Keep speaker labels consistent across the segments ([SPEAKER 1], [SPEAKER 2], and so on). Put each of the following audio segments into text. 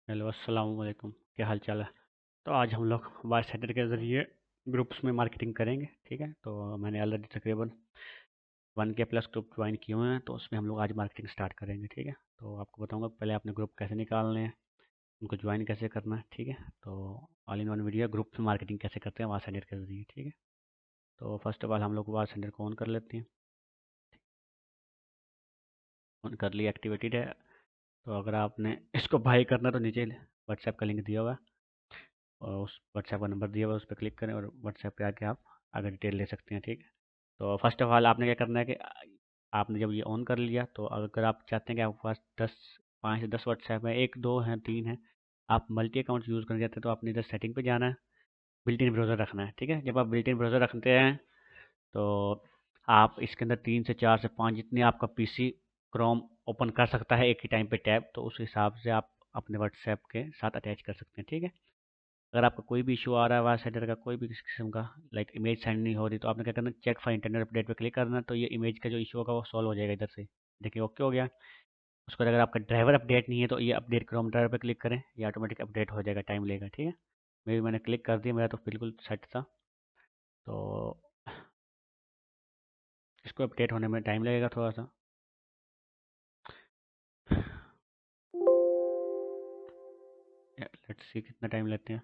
[SPEAKER 1] Hello अस्सलाम वालेकुम। क्या हाल चाल है? तो आज हम लोग वाइस सेंटर के ज़रिए ग्रुप्स में मार्केटिंग करेंगे। ठीक है, तो मैंने ऑलरेडी तकरीबन 1K+ ग्रुप ज्वाइन किए हुए हैं, तो उसमें हम लोग आज मार्केटिंग स्टार्ट करेंगे। ठीक है, तो आपको बताऊंगा पहले आपने ग्रुप कैसे निकालने हैं, उनको ज्वाइन कैसे करना है। ठीक है, तो all in one video group में मार्केटिंग कैसे करते हैं वाइस सेंटर के ज़रिए। ठीक है, तो फर्स्ट ऑफ ऑल हम लोग वाइस सेंटर को ऑन कर लेते हैं। ऑन कर लिया, एक्टिवेटेड है। तो अगर आपने इसको बाई करना है तो नीचे व्हाट्सएप का लिंक दिया हुआ है, और उस व्हाट्सएप का नंबर दिया हुआ है, उस पर क्लिक करें और व्हाट्सएप पे आके आप आगे डिटेल ले सकते हैं। ठीक है, तो फर्स्ट ऑफ ऑल आपने क्या करना है कि आपने जब ये ऑन कर लिया, तो अगर आप चाहते हैं कि आपके पास 5 से 10 व्हाट्सएप है, एक दो हैं, तीन है, आप मल्टी अकाउंट यूज़ करना चाहते हैं, तो आपने इधर सेटिंग पे जाना है, बिल्ट इन ब्राउज़र रखना है। ठीक है, जब आप बिल्ट इन ब्राउज़र रखते हैं तो आप इसके अंदर 3 से 4 से 5 जितने आपका पीसी क्रोम ओपन कर सकता है एक ही टाइम पे टैब, तो उस हिसाब से आप अपने व्हाट्सएप के साथ अटैच कर सकते हैं। ठीक है, अगर आपका कोई भी इशू आ रहा है वाइस सेंटर का, कोई भी किस्म का, लाइक इमेज सेंड नहीं हो रही, तो आपने क्या करना है, चेक फॉर इंटरनेट अपडेट पे क्लिक करना है, तो ये इमेज का जो इशू होगा वो सॉल्व हो जाएगा इधर से। देखिए ओके हो गया। उसके बाद अगर आपका ड्राइवर अपडेट नहीं है तो ये अपडेट क्रोम ड्राइवर पे क्लिक करें, ये ऑटोमेटिक अपडेट हो जाएगा, टाइम लेगा। ठीक है, मैंने क्लिक कर दिया, मेरा तो बिल्कुल सेट था। तो इसको अपडेट होने में टाइम लगेगा थोड़ा सा। लेट्स सी कितना टाइम लेते हैं।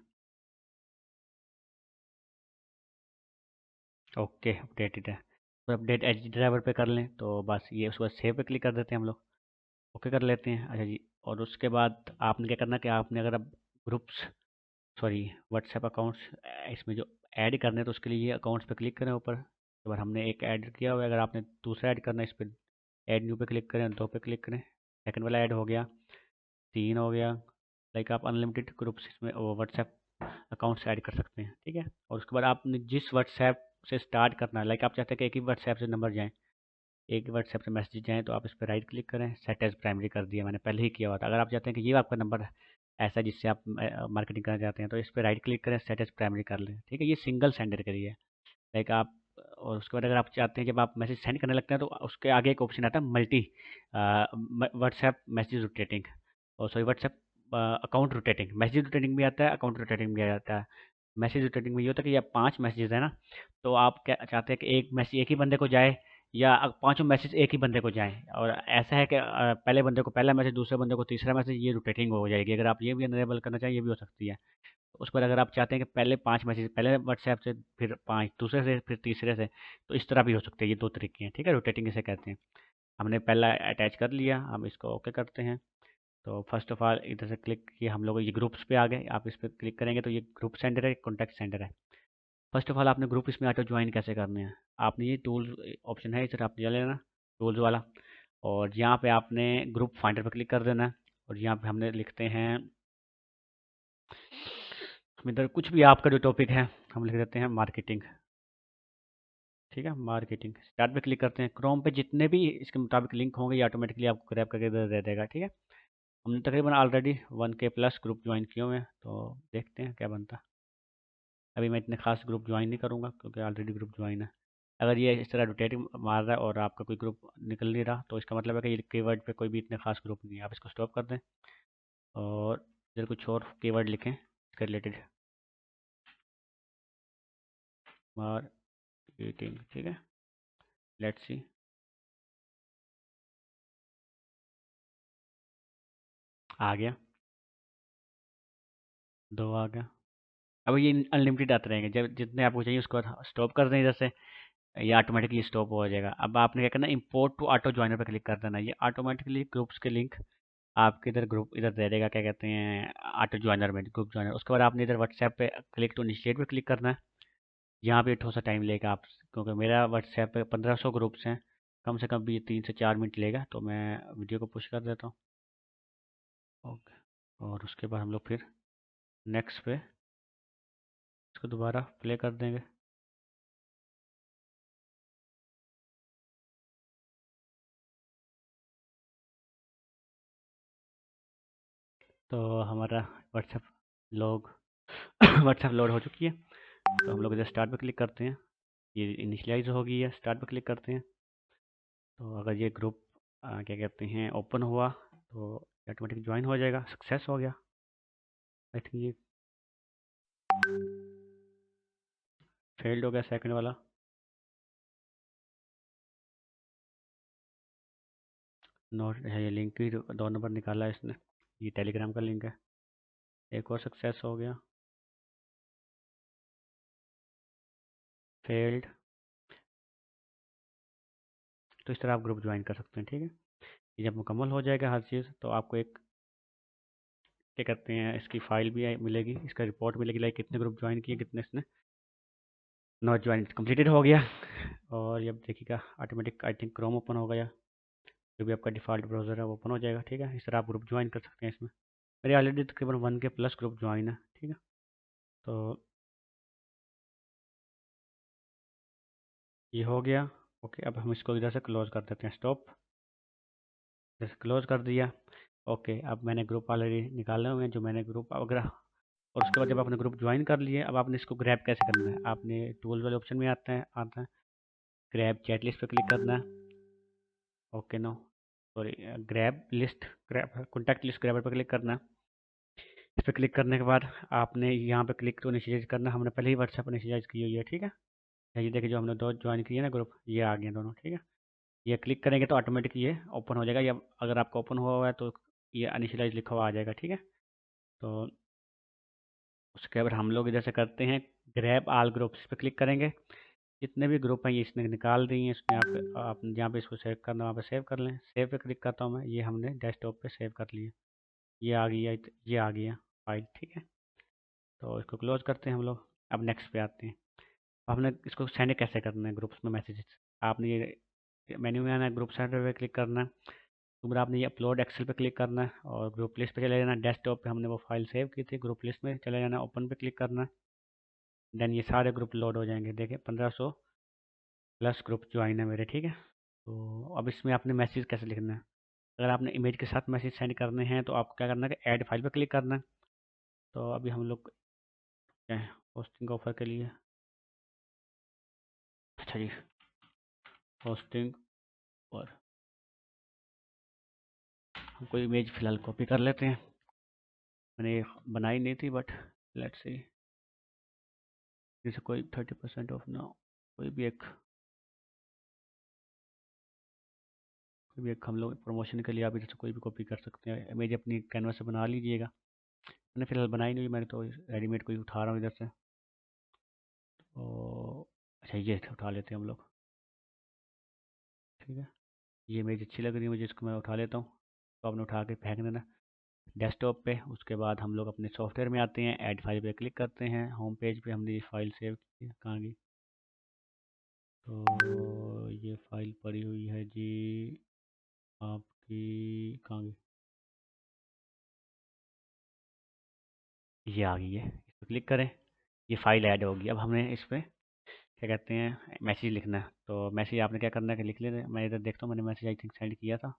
[SPEAKER 1] ओके, अपडेटेड है। तो अपडेट एच ड्राइवर पे कर लें तो बस ये, उसके बाद सेव पे क्लिक कर देते हैं हम लोग। ओके कर लेते हैं। अच्छा जी, और उसके बाद आपने क्या करना है कि आपने अगर अब ग्रुप्स, सॉरी, व्हाट्सएप अकाउंट्स इसमें जो ऐड करने हैं, तो उसके लिए ये अकाउंट्स पे क्लिक करें ऊपर। एक बार हमने एक ऐड किया हुआ है, अगर आपने दूसरा ऐड करना है, इस पर ऐड न्यू पे क्लिक करें, दो पे क्लिक करें, सेकंड वाला ऐड हो गया, तीन हो गया। लाइक आप अनलिमिटेड ग्रुप्स इसमें व्हाट्सएप अकाउंट्स ऐड कर सकते हैं। ठीक है, और उसके बाद आपने जिस व्हाट्सएप से स्टार्ट करना है, लाइक आप चाहते हैं कि एक ही व्हाट्सएप से नंबर जाएँ, एक ही व्हाट्सएप से मैसेज जाएँ, तो आप इस पर राइट क्लिक करें, सेट एज़ प्राइमरी कर दिया, मैंने पहले ही किया हुआ था। अगर आप चाहते हैं कि ये आपका नंबर ऐसा जिससे आप मार्केटिंग करना चाहते हैं, तो इस पर राइट क्लिक करें, सेट एज़ प्राइमरी कर लें। ठीक है, ये सिंगल सेंडर के लिए है। लाइक आप, और उसके बाद अगर आप चाहते हैं जब आप मैसेज सेंड करने लगते हैं, तो उसके आगे एक ऑप्शन आता है मल्टी व्हाट्सएप मैसेज रोटेटिंग, और sorry WhatsApp account rotating. Message rotating भी आता है, अकाउंट रोटेटिंग भी आता है। मैसेज रोटेटिंग में ये होता है कि या 5 मैसेजेस है ना, तो आप क्या चाहते हैं कि एक मैसेज एक ही बंदे को जाए, या पांचों मैसेज एक ही बंदे को जाएं, और ऐसा है कि पहले बंदे को पहला मैसेज, दूसरे बंदे को तीसरा मैसेज, ये रोटेटिंग हो जाएगी। अगर आप ये भी अनेबल करना चाहें, ये भी हो सकती है। उस पर अगर आप चाहते हैं कि पहले 5 मैसेज पहले व्हाट्सएप से, फिर 5 दूसरे से, फिर तीसरे से, तो इस तरह भी हो सकते हैं। ये दो तरीके हैं। ठीक है, रोटेटिंग इसे कहते हैं। हमने पहला अटैच कर लिया, हम इसको ओके करते हैं। तो फर्स्ट ऑफ ऑल इधर से क्लिक किया, हम लोग ये ग्रुप्स पे आ गए, आप इस पर क्लिक करेंगे तो ये ग्रुप सेंटर है, कॉन्टैक्ट सेंटर है। फर्स्ट ऑफ ऑल आपने ग्रुप इसमें ऑटो ज्वाइन कैसे करने हैं, आपने ये टूल्स ऑप्शन है, इसे आप ले लेना, टूल्स वाला, और यहाँ पे आपने ग्रुप फाइंडर पर क्लिक कर देना है। और यहाँ पे हमने लिखते हैं, हम इधर कुछ भी आपका जो टॉपिक है, हम लिख देते हैं मार्केटिंग। ठीक है, मार्केटिंग स्टार्ट पे क्लिक करते हैं। क्रोम पे जितने भी इसके मुताबिक लिंक होंगे, ये ऑटोमेटिकली आपको ग्रैब करके इधर दे देगा। ठीक है, हमने तकरीबन ऑलरेडी 1K+ ग्रुप ज्वाइन किए हुए हैं, तो देखते हैं क्या बनता है। अभी मैं इतने खास ग्रुप ज्वाइन नहीं करूँगा क्योंकि ऑलरेडी ग्रुप ज्वाइन है। अगर ये इस तरह रोटेटिंग मार रहा है और आपका कोई ग्रुप निकल नहीं रहा, तो इसका मतलब है कि ये कीवर्ड पे कोई भी इतने खास ग्रुप नहीं है। आप इसको स्टॉप कर दें और इधर कुछ और कीवर्ड लिखें इसके रिलेटेड, मार्केटिंग। ठीक है, लेट्स सी, आ गया, दो आ गया। अब ये अनलिमिटेड आते रहेंगे, जब जितने आपको चाहिए उसको स्टॉप कर दें इधर से, ये ऑटोमेटिकली स्टॉप हो जाएगा। अब आपने क्या करना है, इंपोर्ट टू ऑटो ज्वाइनर पर क्लिक कर देना, ये ऑटोमेटिकली ग्रुप्स के लिंक आपके इधर ग्रुप इधर दे देगा, क्या कहते हैं, ऑटो ज्वाइनर में, ग्रुप ज्वाइनर। उसके बाद आपने इधर व्हाट्सएप पे क्लिक टू इनिशिएट पे क्लिक करना है। यहाँ पे थोड़ा सा टाइम लेगा आप, क्योंकि मेरा व्हाट्सएप पे 1500 ग्रुप्स हैं, कम से कम भी 3 से 4 मिनट लेगा, तो मैं वीडियो को पुश कर देता हूँ। ओके, और उसके बाद हम लोग फिर नेक्स्ट पे इसको दोबारा प्ले कर देंगे। तो हमारा व्हाट्सएप लॉग व्हाट्सएप लोड हो चुकी है। तो हम लोग इधर स्टार्ट पे क्लिक करते हैं, ये इनिशियलाइज हो गई है, स्टार्ट पे क्लिक करते हैं। तो अगर ये ग्रुप क्या कहते हैं ओपन हुआ, तो ऑटोमेटिक ज्वाइन हो जाएगा, सक्सेस हो गया। आई थिंक ये फेल्ड हो गया सेकंड वाला। नोट है, ये लिंक ही 2 नंबर निकाला है इसने, ये टेलीग्राम का लिंक है। एक और सक्सेस हो गया, फेल्ड। तो इस तरह आप ग्रुप ज्वाइन कर सकते हैं, ठीक है। ये जब मुकम्मल हो जाएगा हर चीज़, तो आपको एक क्या कहते हैं, इसकी फाइल भी मिलेगी, इसका रिपोर्ट मिलेगी, लाइक कितने ग्रुप ज्वाइन किए, कितने इसने नॉट ज्वाइन कंप्लीटेड हो गया। और ये अब देखिएगा automatic I think Chrome open हो गया, जो भी आपका डिफ़ॉल्ट ब्राउज़र है वो ओपन हो जाएगा, ठीक है। इस तरह आप ग्रुप ज्वाइन कर सकते हैं इसमें। मेरे ऑलरेडी तकरीबन 1K प्लस ग्रुप ज्वाइन है, ठीक है। तो ये हो गया, ओके। अब हम इसको इधर से क्लोज़ कर देते हैं, स्टॉप। जैसे क्लोज़ कर दिया, ओके। अब मैंने ग्रुप ऑलरेडी निकाले हुए हैं, जो मैंने ग्रुप वगैरह। और उसके बाद जब आपने ग्रुप ज्वाइन कर लिए, अब आपने इसको ग्रैब कैसे करना है, आपने टूल वाले ऑप्शन में आता है ग्रैब चैट लिस्ट पर क्लिक करना है, okay. No sorry, grab list, grab contact list grabber पर क्लिक करना है। इस पर क्लिक करने के बाद आपने यहाँ पे क्लिक टू इनिशियलाइज करना, हमने पहले ही व्हाट्सएप इनिशियलाइज की हुई है, ठीक है। ये देखिए जो हमने दो ज्वाइन किए ना ग्रुप, ये आ गए दोनों, ठीक है। ये क्लिक करेंगे तो ऑटोमेटिक ये ओपन हो जाएगा, या अगर आपका ओपन हुआ हुआ है तो ये इनिशियलाइज लिखा हुआ आ जाएगा, ठीक है। तो उसके बाद हम लोग इधर से करते हैं ग्रैब आल ग्रुप्स पे क्लिक करेंगे। जितने भी ग्रुप हैं ये इसने निकाल दिए हैं, इसने आप जहाँ पे इसको सेव करना वहाँ पे सेव कर लें। सेव पे क्लिक करता हूँ मैं, ये हमने डेस्कटॉप पे सेव कर लिया, ये आ गई है, ये आ गया फाइल, ठीक है। तो इसको क्लोज करते हैं हम लोग। अब नेक्स्ट पे आते हैं। आपने इसको सेंड कैसे करना है ग्रुप्स में मैसेजेस। आपने ये मेन्यू में आना है, ग्रुप सेंटर पे क्लिक करना है। तो फिर आपने ये अपलोड एक्सेल पे क्लिक करना है और ग्रुप लिस्ट पे चले जाना है। डेस्कटॉप पे हमने वो फाइल सेव की थी, ग्रुप लिस्ट में चले जाना है, ओपन पे क्लिक करना है। देन ये सारे ग्रुप लोड हो जाएंगे। देखिए 1500 प्लस ग्रुप ज्वाइन है मेरे, ठीक है। तो अब इसमें आपने मैसेज कैसे लिखना है। अगर आपने इमेज के साथ मैसेज सेंड करने हैं तो आपको क्या करना है कि ऐड फाइल पे क्लिक करना है। तो अभी हम लोग क्या है, होस्टिंग ऑफर के लिए, अच्छा जी, होस्टिंग। और हम कोई इमेज फ़िलहाल कॉपी कर लेते हैं, मैंने ये बनाई नहीं थी, बट लेट्स सी। जैसे कोई 30% ऑफ ना, कोई भी एक हम लोग प्रमोशन के लिए आप इधर से कोई भी कॉपी कर सकते हैं। इमेज अपनी कैनवा से बना लीजिएगा। मैंने फ़िलहाल बनाई नहीं, मैंने तो रेडीमेड कोई उठा रहा हूँ इधर से। तो अच्छा ये उठा लेते हैं हम लोग, ठीक है। ये इमेज अच्छी लग रही है मुझे, इसको मैं उठा लेता हूँ। तो आपने उठा के फेंक देना डेस्कटॉप पे। उसके बाद हम लोग अपने सॉफ्टवेयर में आते हैं, ऐड फाइल पे क्लिक करते हैं। होम पेज पे हमने ये फाइल सेव की है, कहाँ गई। तो ये फाइल पड़ी हुई है जी आपकी, कहाँ गई, ये आ गई है। इस पर क्लिक करें, ये फाइल ऐड होगी। अब हमें इस पर क्या कहते हैं मैसेज लिखना है। तो मैसेज आपने क्या करना है कि लिख लेते, मैं इधर देखता हूँ, मैंने मैसेज आई थिंक सेंड किया था।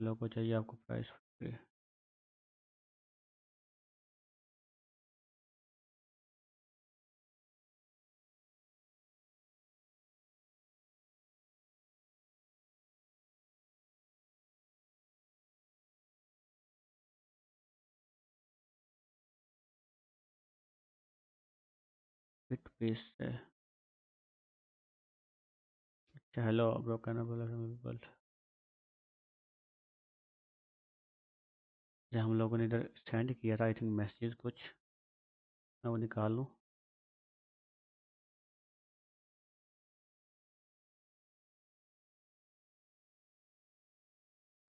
[SPEAKER 1] लोगों को चाहिए आपको प्राइस, फिट पीस है। अच्छा हेलो ब्रोकन अवेलेबल। जो हम लोगों ने इधर सेंड किया था आई थिंक मैसेज कुछ, मैं वो निकाल लूँ।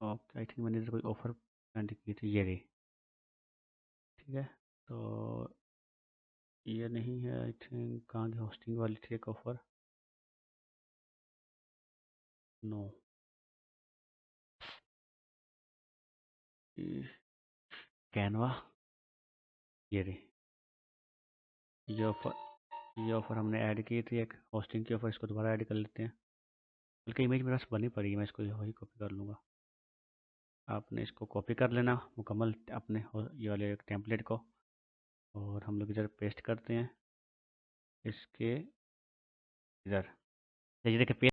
[SPEAKER 1] ओके, आई थिंक मैंने इधर कोई ऑफ़र सेंड की थी, ये रही, ठीक है। तो ये नहीं है आई थिंक, कहाँ की होस्टिंग वाली थी एक ऑफ़र, नो। कैनवा, ये रही, ये ऑफ़र, ये ऑफ़र हमने ऐड की थी एक होस्टिंग की ऑफ़र, इसको दोबारा ऐड कर लेते हैं। बल्कि इमेज मेरे पास बनी पड़ी है, मैं इसको वही कॉपी कर लूँगा। आपने इसको कॉपी कर लेना मुकम्मल अपने ये वाले टेम्पलेट को, और हम लोग इधर पेस्ट करते हैं इसके इधर। ये देखिए